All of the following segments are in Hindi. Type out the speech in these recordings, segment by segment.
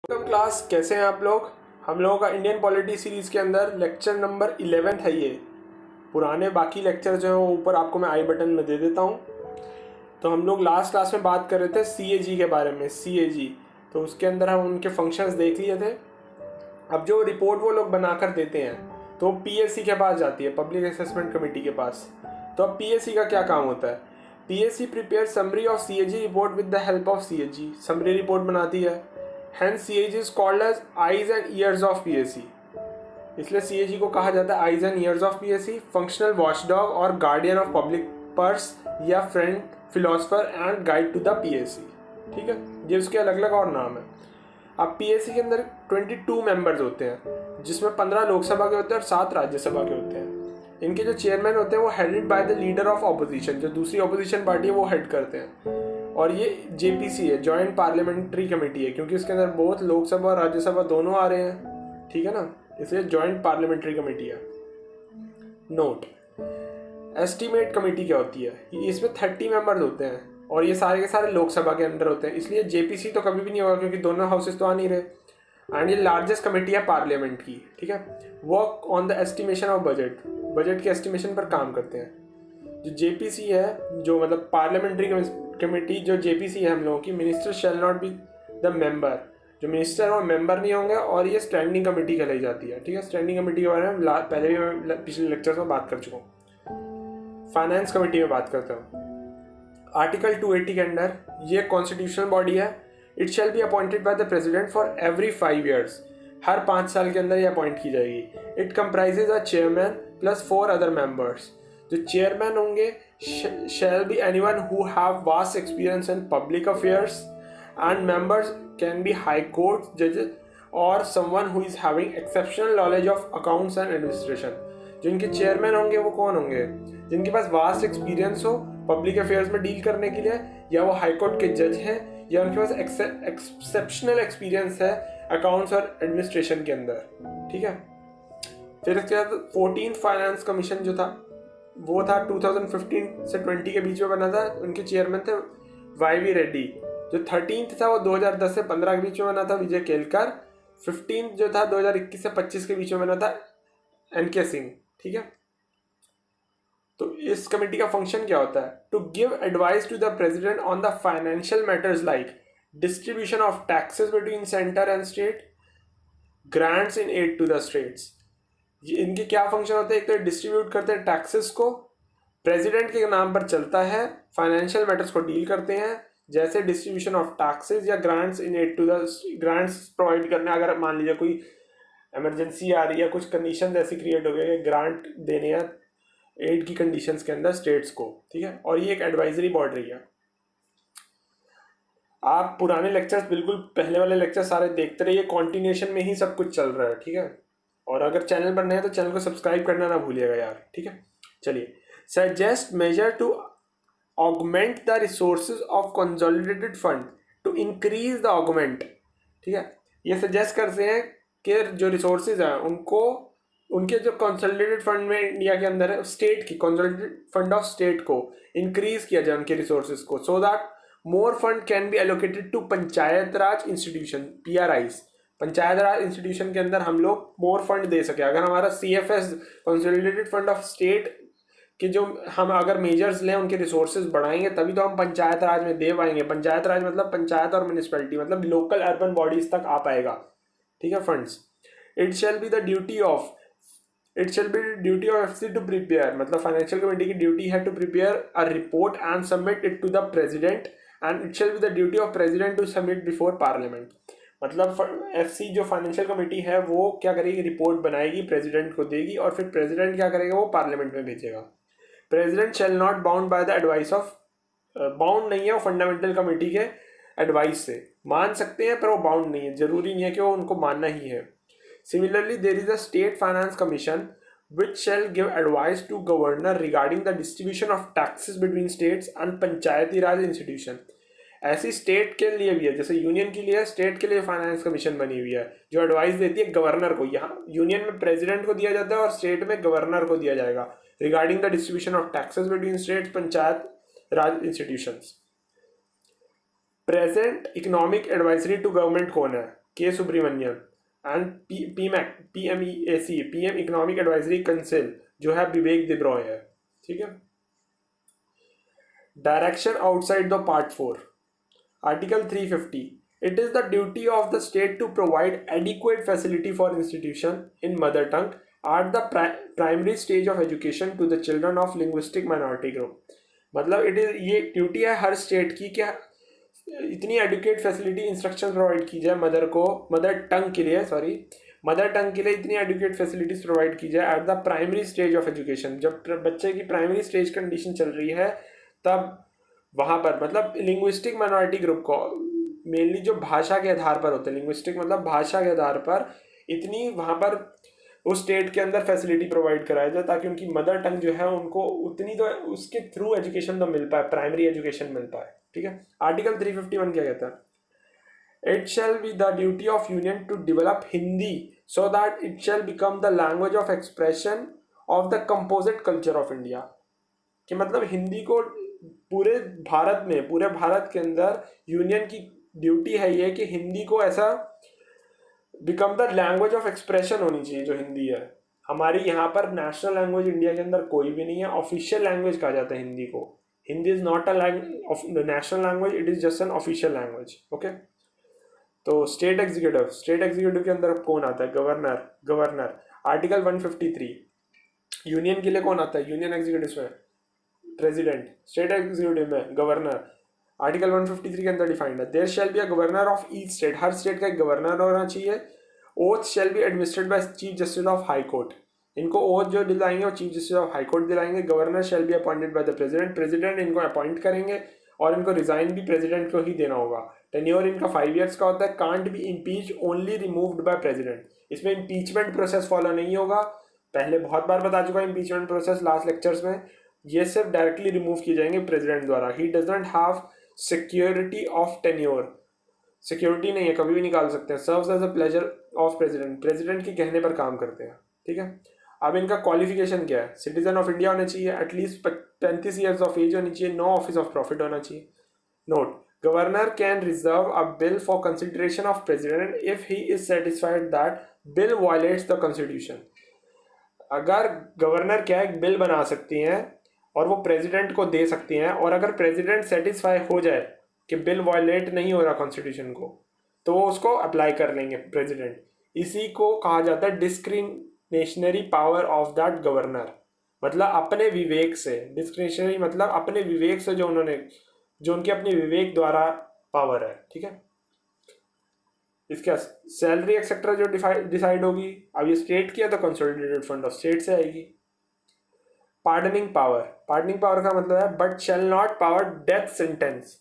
वेलकम क्लास, कैसे हैं आप लोग। हम लोगों का इंडियन पॉलिटी सीरीज़ के अंदर लेक्चर नंबर 11 है ये। पुराने बाकी लेक्चर जो हैं ऊपर आपको मैं आई बटन में दे देता हूँ। तो हम लोग लास्ट क्लास में बात कर रहे थे CAG के बारे में। CAG तो उसके अंदर हम उनके फंक्शंस देख लिए थे। अब जो रिपोर्ट वो लोग बनाकर देते हैं तो PSC के पास जाती है, पब्लिक असेसमेंट कमेटी के पास। तो अब PSC का क्या काम होता है। PSC prepare summary of CAG report with the help of CAG। Summary report बनाती है। Hence CAG is called as eyes and ears of PSC। इसलिए CAG को कहा जाता है eyes and ears of PSC, functional watchdog और गार्डियन ऑफ पब्लिक पर्स या friend, philosopher and guide to the PSC। ठीक है, ये उसके अलग अलग और नाम है। अब PSC के अंदर 22 मेंबर्स होते हैं, जिसमें 15 लोकसभा के होते हैं और 7 राज्यसभा के होते हैं। इनके जो चेयरमैन होते हैं वो headed by the leader of opposition, जो दूसरी ऑपोजिशन पार्टी है वो हेड करते हैं। और ये JPC है, जॉइंट पार्लियामेंट्री कमेटी है, क्योंकि इसके अंदर बहुत लोकसभा और राज्यसभा दोनों आ रहे हैं। ठीक है ना, इसलिए जॉइंट पार्लियामेंट्री कमेटी है। नोट, एस्टीमेट कमेटी क्या होती है। इसमें 30 मेंबर्स होते हैं और ये सारे के सारे लोकसभा के अंदर होते हैं, इसलिए JPC तो कभी भी नहीं होगा क्योंकि दोनों हाउसेस तो आ नहीं रहे। एंड ये लार्जेस्ट कमेटी है पार्लियामेंट की। ठीक है, work on the estimation of budget, budget के एस्टिमेशन पर काम करते हैं। जो JPC है, जो मतलब पार्लियामेंट्री कमेटी जो JPC है हम लोगों की, minister shall not be the member, जो मिनिस्टर और मेंबर नहीं होंगे, और ये स्टैंडिंग कमेटी कहलाई जाती है। ठीक है, स्टैंडिंग कमेटी के बारे में पहले भी मैं पिछले लेक्चर्स में बात कर चुका हूँ। फाइनेंस कमेटी में बात करता हूँ। आर्टिकल 280 के अंदर ये कॉन्स्टिट्यूशनल बॉडी है। It shall be appointed by the president for every 5 years, हर 5 साल के अंदर ये अपॉइंट की जाएगी। It comprises a chairman plus 4 other members. जो चेयरमैन होंगे shall be anyone who have vast experience in public affairs, and members can be high court judges or someone who is having exceptional knowledge of accounts and administration। जो इनके चेयरमैन होंगे वो कौन होंगे, जिनके पास वास्ट एक्सपीरियंस हो पब्लिक अफेयर्स में डील करने के लिए, या वो हाई कोर्ट के जज हैं, या उनके पास एक्सेप्शनल एक्सपीरियंस है अकाउंट्स और एडमिनिस्ट्रेशन के अंदर। ठीक है, फिर इसके बाद 14th फाइनेंस कमीशन जो था वो था 2015 से 20 के बीच में बना था। उनके चेयरमैन थे YV रेड्डी। जो 13th था वो 2010 से 15 के बीच में बना था विजय केलकर। 15th जो था 2021 से 25 के बीच में बना था NK सिंह। ठीक है, तो इस कमेटी का फंक्शन क्या होता है। To give advice to the president on the financial matters like distribution of taxes between centre and state, grants in aid to the states. इनके क्या फंक्शन होते हैं, एक तो डिस्ट्रीब्यूट करते हैं टैक्सेस को, प्रेसिडेंट के नाम पर चलता है, फाइनेंशियल मैटर्स को डील करते हैं, जैसे डिस्ट्रीब्यूशन ऑफ टैक्सेस या grants in aid to the grants provide करने। अगर मान लीजिए कोई इमरजेंसी आ रही है, कुछ कंडीशन ऐसी क्रिएट हो गई है, ग्रांट देने हैं एड की कंडीशंस के अंदर स्टेट्स को। ठीक है, और ये एक एडवाइजरी बॉडी है। आप पुराने लेक्चर्स, बिल्कुल पहले वाले लेक्चर सारे देखते रहिए, कॉन्टिन्यूएशन में ही सब कुछ चल रहा है। ठीक है, और अगर चैनल पर नए हैं तो चैनल को सब्सक्राइब करना ना भूलिएगा यार। ठीक है, चलिए। Suggest measure to augment the resources of consolidated fund to increase the augment. ठीक है, ये सजेस्ट करते हैं कि जो रिसोर्सेज हैं उनको, उनके जो कंसोलिडेटेड फंड में इंडिया के अंदर है, स्टेट की कंसोलिडेटेड फंड ऑफ स्टेट को इंक्रीज किया जाए उनके रिसोर्सेज को, so that more fund can be allocated to panchayat raj institution PRIs। Panchayat raj institution के अंदर हम लोग मोर फंड दे सके। अगर हमारा CFS consolidated fund of state के जो हम अगर मेजर्स लें, उनके रिसोर्सेज बढ़ाएंगे, तभी तो हम पंचायत राज में दे पाएंगे। पंचायत राज मतलब पंचायत और म्यूनिसिपैलिटी, मतलब लोकल अर्बन बॉडीज तक आ पाएगा। ठीक है, funds. It shall be duty of FC to prepare, मतलब फाइनेंशियल कमेटी की ड्यूटी है to prepare a report and submit it to the president, and it shall be the duty of president to submit before parliament. मतलब FC जो फाइनेंशियल कमेटी है वो क्या करेगी, रिपोर्ट बनाएगी, प्रेसिडेंट को देगी, और फिर प्रेसिडेंट क्या करेगा, वो पार्लियामेंट में भेजेगा। President shall not bound by the advice of, bound नहीं है वो फंडामेंटल कमेटी के एडवाइस से, मान सकते हैं पर वो बाउंड नहीं है, जरूरी नहीं है कि वो उनको मानना ही है। Similarly there is a state finance commission which shall give advice to governor regarding the distribution of taxes between states and Panchayati Raj institution. ऐसी स्टेट के लिए भी है, जैसे यूनियन के लिए स्टेट के लिए फाइनेंस कमीशन बनी हुई है जो एडवाइस देती है गवर्नर को। यहाँ यूनियन में प्रेसिडेंट को दिया जाता है और स्टेट में गवर्नर को दिया जाएगा, regarding the distribution of taxes between states, panchayat raj institutions. Present economic advisory to government कौन है, K Subramanian, and PMEAC PM economic advisory council जो है विवेक देब्रॉय है, ठीक है। Direction outside the part 4, article 350, it is the duty of the state to provide adequate facility for institution in mother tongue at the primary stage of education to the children of linguistic minority group। मतलब ये ड्यूटी है हर स्टेट की क्या इतनी एडुकेट फैसिलिटी इंस्ट्रक्शन प्रोवाइड की जाए मदर टंग के लिए इतनी एडुकेट फैसिलिटीज प्रोवाइड की जाए at the primary stage of education. जब बच्चे की प्राइमरी स्टेज कंडीशन चल रही है तब वहाँ पर मतलब लिंग्विस्टिक माइनॉरिटी ग्रुप को मेनली जो भाषा के आधार पर होते हैं, लिंग्विस्टिक मतलब भाषा के आधार पर इतनी वहाँ पर उस स्टेट के अंदर फैसिलिटी प्रोवाइड कराया जाए ताकि उनकी मदर टंग जो है उनको उतनी तो उसके थ्रू एजुकेशन तो मिल पाए, प्राइमरी एजुकेशन मिल पाए, ठीक है। आर्टिकल 351 क्या कहता है? It shall be the duty of union to develop Hindi so that it shall become the language of expression of the composite culture of India. कि मतलब हिंदी को पूरे भारत के अंदर यूनियन की ड्यूटी है ये कि हिंदी को ऐसा become the language of expression होनी चाहिए जो हिंदी है। हमारी यहाँ पर नेशनल लैंग्वेज इंडिया के अंदर कोई भी नहीं है, ऑफिशियल लैंग्वेज कहा जाता है हिंदी को। Hindi is not a national language, it is just an official language, okay. तो स्टेट एग्जीक्यूटिव के अंदर कौन आता है? गवर्नर। आर्टिकल 153, यूनियन के लिए कौन आता है? यूनियन एग्जीक्यूटिव में प्रेसिडेंट, स्टेट एग्जीक्यूटिव में गवर्नर। आर्टिकल 153 के अंदर डिफाइंड है, there shall be a governor of each state, हर स्टेट का एक गवर्नर होना चाहिए। Oath shall be administered by chief justice of high court, इनको ओथ जो दिलाएंगे वो chief justice of high court दिलाएंगे। Governor shall be appointed by the president इनको अपॉइंट करेंगे और इनको रिजाइन भी प्रेसिडेंट को ही देना होगा। टेन्योर इनका 5 ईयर्स का होता है। Can't be impeach, only removed by president, इसमें इम्पीचमेंट प्रोसेस फॉलो नहीं होगा। पहले बहुत बार बता चुका है इम्पीचमेंट प्रोसेस लास्ट लेक्चर्स में, ये सिर्फ डायरेक्टली रिमूव किए जाएंगे प्रेसिडेंट द्वारा। He doesn't have security of tenure, security नहीं है, कभी भी निकाल सकते हैं। Serves as a pleasure of president के कहने पर काम करते हैं, ठीक है। अब इनका क्वालिफिकेशन क्या है? सिटीजन ऑफ इंडिया होने चाहिए, एटलीस्ट 35 ईयर्स ऑफ एज होनी चाहिए, नो ऑफिस ऑफ प्रॉफिट होना चाहिए। Note, governor can reserve a bill for consideration of president if he is satisfied that bill violets the constitution. अगर गवर्नर क्या एक बिल बना सकती हैं और वो प्रेसिडेंट को दे सकती हैं, और अगर प्रेसिडेंट सेटिस्फाई हो जाए कि बिल वायलेट नहीं हो रहा कॉन्स्टिट्यूशन को, तो वो उसको अप्लाई कर लेंगे प्रेसिडेंट। इसी को कहा जाता है discriminatory power of that governor, मतलब अपने विवेक से। डिस्क्रिमिनेशनरी मतलब अपने विवेक से जो उनके अपने विवेक द्वारा पावर है, ठीक है। इसका सैलरी एक्सेट्रा जो डिसाइड होगी, अब ये स्टेट की है तो कंसोलिडेटेड फंड ऑफ स्टेट से आएगी। पार्डनिंग पावर का मतलब है but shall not power death sentence.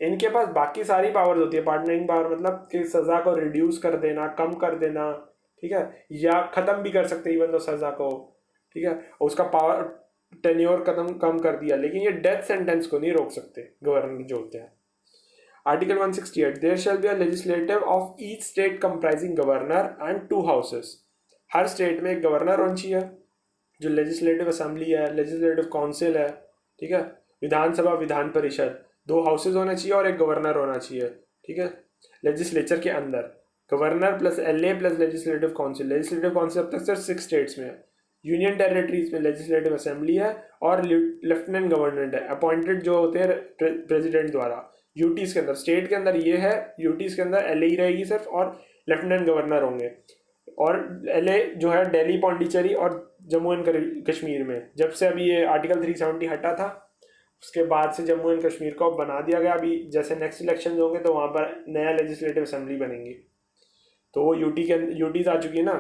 इनके पास बाकी सारी पावर्स होती है। पार्डनिंग पावर मतलब कि सजा को रिड्यूस कर देना, कम कर देना, ठीक है, या खत्म भी कर सकते इवन तो सजा को, ठीक है, उसका पावर टेन्योर कम कर दिया, लेकिन ये डेथ सेंटेंस को नहीं रोक सकते गवर्नर जो होते हैं। Article 168, there shall be a legislative of each state comprising governor and 2 houses. हर स्टेट में एक गवर्नर होना चाहिए, जो लेजिस्लेटिव असेंबली है, लेजिस्लेटिव काउंसिल है, ठीक है, विधानसभा विधान परिषद, 2 हाउसेज होने चाहिए और एक गवर्नर होना चाहिए, ठीक है। लेजिस्लेचर के अंदर governor plus LA plus legislative council अब तक सिर्फ 6 स्टेट्स में है। यूनियन टेरिटरीज में लेजिस्लेटिव असेंबली है और लेफ्टिनेंट गवर्नर है, अपॉइंटेड जो होते हैं प्रेसिडेंट द्वारा। यूटीज के अंदर, स्टेट के अंदर ये है, यूटीज के अंदर LA ही रहेगी सिर्फ और लेफ्टिनेंट गवर्नर होंगे। और LA जो है दिल्ली, पौंडीचेरी और जम्मू एंड कश्मीर में, जब से अभी ये आर्टिकल 370 हटा था उसके बाद से जम्मू एंड कश्मीर को बना दिया गया। अभी जैसे नेक्स्ट इलेक्शन होंगे तो वहाँ पर नया लेजिस्लेटिव असेंबली बनेंगी, तो वो यूटीज आ चुकी है ना।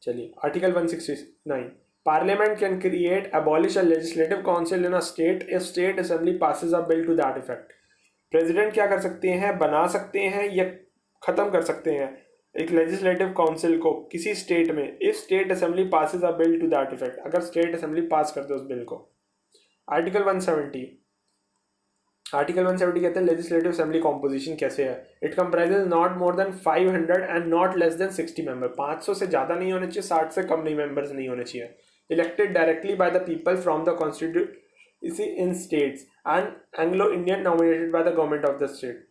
चलिए, article 169, parliament can create abolish a legislative council in a state if state assembly passes a bill to that effect. President क्या कर सकते हैं? बना सकते हैं या ख़त्म कर सकते हैं एक लेजिस्लेटिव काउंसिल को किसी स्टेट में, if state assembly passes a bill to that effect, अगर स्टेट असेंबली पास कर दे उस बिल को। आर्टिकल 170 कहते हैं लेजिस्लेटिव असेंबली कॉम्पोजिशन कैसे है। It comprises not more than 500 and not less than 60 member. 500 से ज़्यादा नहीं होने चाहिए, 60 से कम नहीं मेंबर्स नहीं होने चाहिए। Elected directly by the people from the constituency in states and Anglo Indian nominated by the government of the state.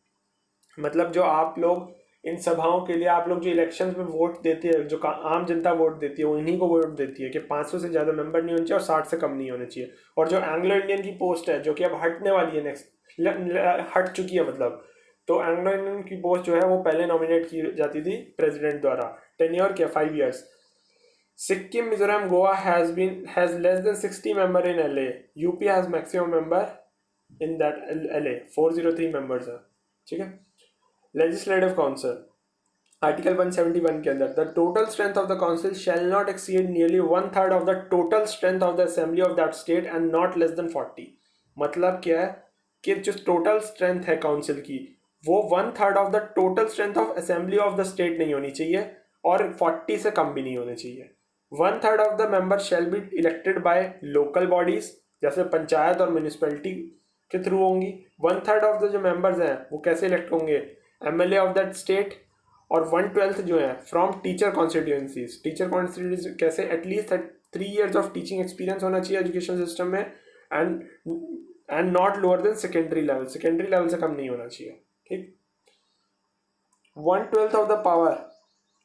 मतलब जो आप लोग इन सभाओं के लिए आप लोग जो इलेक्शन में वोट देते हैं, जो आम जनता वोट देती है, वो इन्हीं को वोट देती है कि 500 से ज़्यादा मेंबर नहीं होने चाहिए और 60 से कम नहीं होने चाहिए। और जो एंग्लो इंडियन की पोस्ट है, जो कि अब हटने वाली है, नेक्स्ट हट चुकी है मतलब, तो एंग्लो इंडियन की पोस्ट जो है वो पहले नॉमिनेट की जाती थी प्रेसिडेंट द्वारा, टेन्योर क्या 5 years। Sikkim, Mizoram, Goa has less than 60 member in LA। UP has maximum member in that LA, 403 members है, ठीक है। लेजिस्लेटिव काउंसिल, आर्टिकल 171 के अंदर, the total strength of the council shall not exceed nearly 1/3 of the total strength of the assembly of that state and not less than 40। मतलब क्या है कि जो टोटल स्ट्रेंथ है काउंसिल की, वो 1/3 of the total strength of assembly of the state नहीं होनी चाहिए और 40 से कम भी नहीं होने चाहिए। 1/3 of the member shall be elected by local bodies, जैसे पंचायत और म्यूनिसपैलिटी के थ्रू होंगी। 1/3 ऑफ द जो मेंबर्स हैं वो कैसे इलेक्ट होंगे, एमएलए ऑफ दैट स्टेट। और 1/12 जो है from teacher constituencies. Teacher constituency कैसे, at least 3 years of teaching experience होना चाहिए एजुकेशन सिस्टम में, and not lower than secondary level, secondary level से कम नहीं होना चाहिए, ठीक। 1/12 ऑफ द पावर,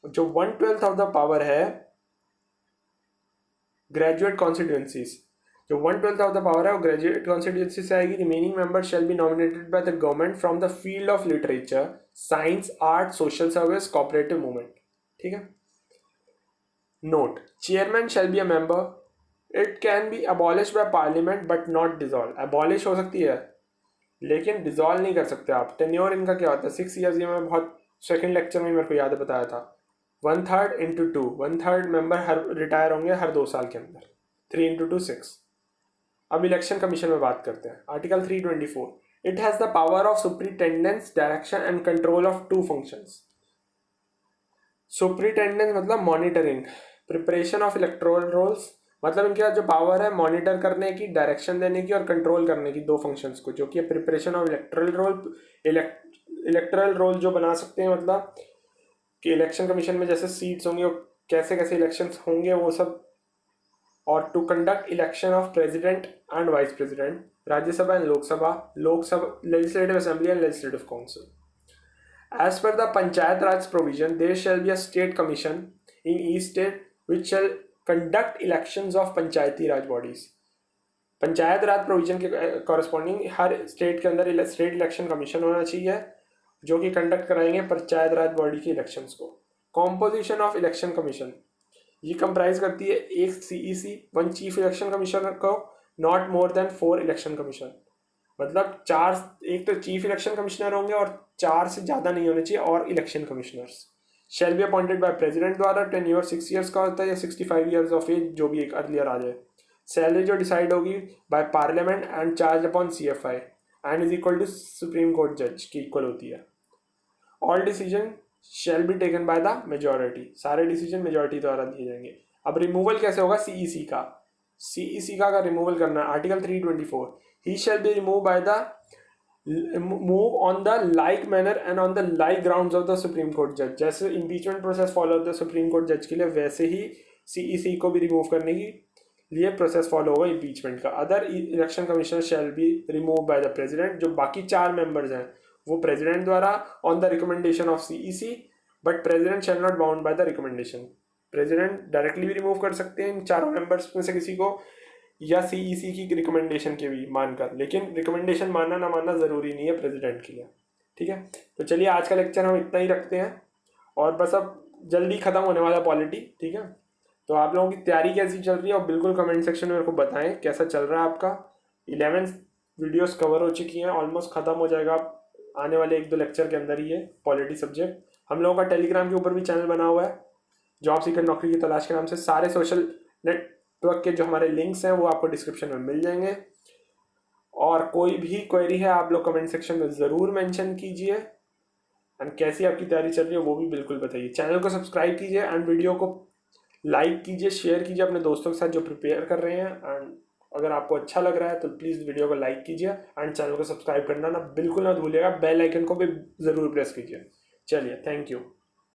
जो 1/12 ऑफ द पावर है ग्रेजुएट कॉन्स्टिट्यूएंसीज, जो 1/12 ऑफ द पावर है वो ग्रेजुएट कॉन्स्टिट्यूएंसी से आएगी। Remaining member shall be nominated by the government from the field of literature, science, art, social service, cooperative movement, ठीक है। Note, chairman shell be a member. It can be abolish by parliament but not dissolve. Abolish हो सकती है लेकिन डिसॉल्व नहीं कर सकते आप। टेन्योर इनका क्या होता है, 6 years। ये मैं बहुत सेकंड लेक्चर में मेरे को याद है बताया था। 1/3 into 2, 1/3 मेंबर हर रिटायर होंगे हर 2 साल के अंदर। 3 into 2 6। अब इलेक्शन कमीशन में बात करते हैं। Article 324, it has the power of superintendence, direction and control of 2 functions। Superintendence मतलब monitoring, preparation of electoral rolls, मतलब इनके पास जो पावर है मॉनिटर करने की, डायरेक्शन देने की और कंट्रोल करने की 2 functions को, जो कि preparation of electoral roll. Electoral roll जो बना सकते हैं, मतलब कि इलेक्शन कमीशन में जैसे सीट्स होंगी और कैसे कैसे इलेक्शंस होंगे वो सब, और to conduct election of president and vice president, Rajya Sabha and Lok Sabha, legislative assembly and legislative council. As per the Panchayat Raj provision, there shall be a state commission in each state which shall conduct elections of Panchayati Raj bodies। Panchayat Raj provision के कॉरस्पॉन्डिंग हर स्टेट के अंदर स्टेट इलेक्शन कमीशन होना चाहिए जो कि कंडक्ट कराएंगे पंचायत राज बॉडी के इलेक्शंस को। कॉम्पोजिशन ऑफ इलेक्शन कमीशन, ये कंप्राइज करती है एक सीईसी, 1 चीफ इलेक्शन कमिश्नर को, not more than 4 election commission. मतलब 4, एक तो चीफ इलेक्शन कमिश्नर होंगे और 4 से ज़्यादा नहीं होने चाहिए और election commissioners. Shell be appointed by president द्वारा। टेन्योर 6 years का होता है या 65 years ऑफ एज, जो भी एक अर्लियर आ जाए। सैलरी जो डिसाइड होगी by parliament and charge upon CFI and is equal to supreme court जज की इक्वल होती है। All decision shall be taken by the majority, सारे डिसीजन मेजॉरिटी द्वारा दिए जाएंगे। अब रिमूवल कैसे होगा, सीईसी का अगर रिमूवल करना है, article 324, he shall be removed by the move on the like manner and on the like grounds of the Supreme Court judge। जैसे impeachment process follow the Supreme Court judge के लिए, वैसे ही CEC को भी रिमूव करने की लिए प्रोसेस फॉलो होगा impeachment का। Other election commissioner shall be remove by the president. जो बाकी 4 मेंबर्स हैं वो प्रेसिडेंट द्वारा on the recommendation of CEC, but president shall not bound by the recommendation. President directly भी रिमूव कर सकते हैं इन 4 मेंबर्स में से किसी को, या सीईसी की रिकमेंडेशन के भी मानकर, लेकिन रिकमेंडेशन मानना ना मानना ज़रूरी नहीं है प्रेसिडेंट के लिए, ठीक है। तो चलिए आज का लेक्चर हम इतना ही रखते हैं और बस अब जल्दी ख़त्म होने वाला पॉलिटी, ठीक है। तो आप लोगों की तैयारी कैसी चल रही है और बिल्कुल कमेंट सेक्शन में मेरे को बताएं कैसा चल रहा है आपका। 11 वीडियोस कवर हो चुकी हैं, ऑलमोस्ट ख़त्म हो जाएगा आने वाले 1-2 लेक्चर के अंदर ही है पॉलिटी सब्जेक्ट। हम लोगों का टेलीग्राम के ऊपर भी चैनल बना हुआ है, जॉब सीकर नौकरी की तलाश के नाम से। सारे सोशल नेटवर्क के जो हमारे लिंक्स हैं वो आपको डिस्क्रिप्शन में मिल जाएंगे। और कोई भी क्वेरी है आप लोग कमेंट सेक्शन में ज़रूर मेंशन कीजिए, एंड कैसी आपकी तैयारी चल रही है वो भी बिल्कुल बताइए। चैनल को सब्सक्राइब कीजिए एंड वीडियो को लाइक कीजिए, शेयर कीजिए अपने दोस्तों के साथ जो प्रिपेयर कर रहे हैं। एंड अगर आपको अच्छा लग रहा है तो प्लीज़ वीडियो को लाइक कीजिए एंड चैनल को सब्सक्राइब करना ना बिल्कुल ना भूलिएगा। बेल आइकन को भी ज़रूर प्रेस कीजिए। चलिए, थैंक यू।